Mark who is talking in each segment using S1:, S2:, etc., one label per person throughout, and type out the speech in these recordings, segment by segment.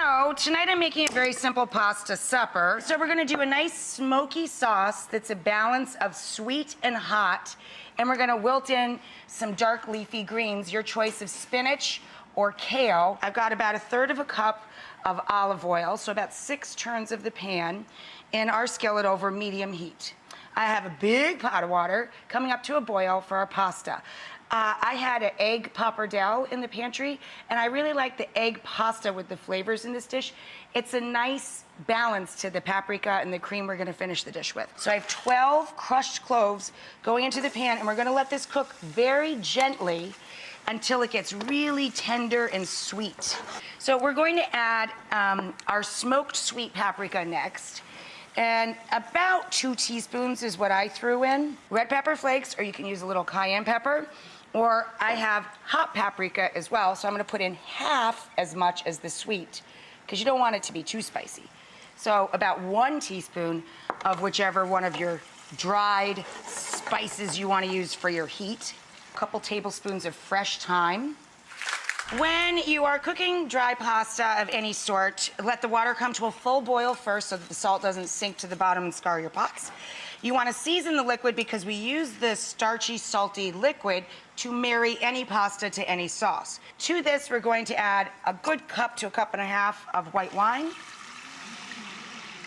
S1: So tonight I'm making a very simple pasta supper. So we're gonna do a nice smoky sauce that's a balance of sweet and hot. And we're gonna wilt in some dark leafy greens, your choice of spinach or kale. I've got about 1/3 cup of olive oil, so about 6 turns of the pan in our skillet over medium heat. I have a big pot of water coming up to a boil for our pasta. I had an egg pappardelle in the pantry, and I really like the egg pasta with the flavors in this dish. It's a nice balance to the paprika and the cream we're gonna finish the dish with. So I have 12 crushed cloves going into the pan, and we're gonna let this cook very gently until it gets really tender and sweet. So we're going to add our smoked sweet paprika next. And about 2 teaspoons is what I threw in. Red pepper flakes, or you can use a little cayenne pepper, or I have hot paprika as well, so I'm gonna put in half as much as the sweet, because you don't want it to be too spicy. So about 1 teaspoon of whichever one of your dried spices you wanna use for your heat. A couple tablespoons of fresh thyme. When you are cooking dry pasta of any sort, let the water come to a full boil first so that the salt doesn't sink to the bottom and scar your pots. You want to season the liquid because we use the starchy, salty liquid to marry any pasta to any sauce. To this, we're going to add a good cup to 1.5 cups of white wine.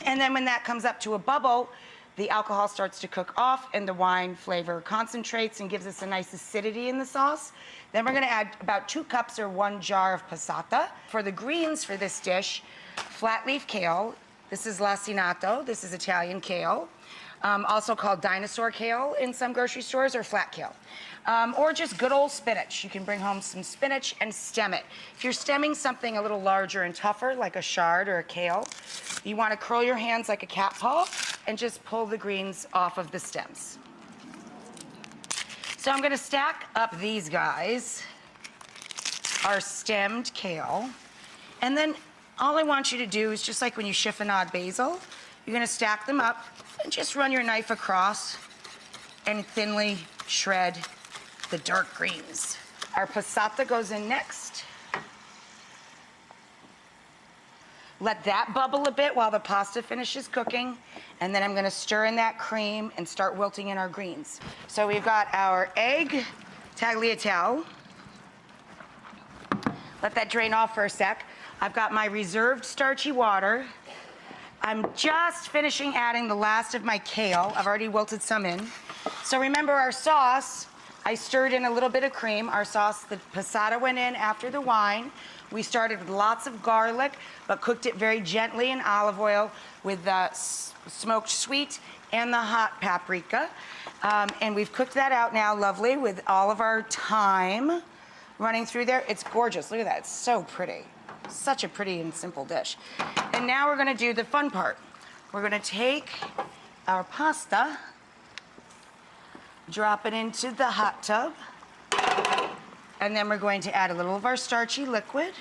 S1: And then when that comes up to a bubble, the alcohol starts to cook off and the wine flavor concentrates and gives us a nice acidity in the sauce. Then we're gonna add about 2 cups or 1 jar of passata. For the greens for this dish, flat leaf kale. This is lacinato, this is Italian kale. Also called dinosaur kale in some grocery stores, or flat kale. Or just good old spinach. You can bring home some spinach and stem it. If you're stemming something a little larger and tougher, like a chard or a kale, you want to curl your hands like a cat paw and just pull the greens off of the stems. So I'm going to stack up these guys, our stemmed kale, and then all I want you to do is just like when you chiffonade basil, you're going to stack them up and just run your knife across and thinly shred the dark greens. Our passata goes in next. Let that bubble a bit while the pasta finishes cooking, and then I'm gonna stir in that cream and start wilting in our greens. So we've got our egg tagliatelle. Let that drain off for a sec. I've got my reserved starchy water. I'm just finishing adding the last of my kale. I've already wilted some in. So remember our sauce, I stirred in a little bit of cream. Our sauce, the passata went in after the wine. We started with lots of garlic, but cooked it very gently in olive oil with the smoked sweet and the hot paprika. And we've cooked that out now lovely with all of our thyme running through there. It's gorgeous, look at that, it's so pretty. Such a pretty and simple dish. And now we're gonna do the fun part. We're gonna take our pasta, drop it into the hot tub, and then we're going to add a little of our starchy liquid.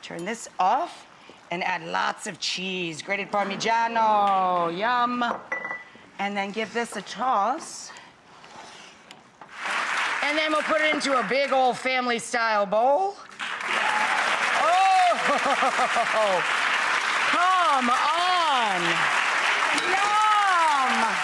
S1: Turn this off and add lots of cheese, grated Parmigiano, yum. And then give this a toss. And then we'll put it into a big old family style bowl. Oh, come on. Yum.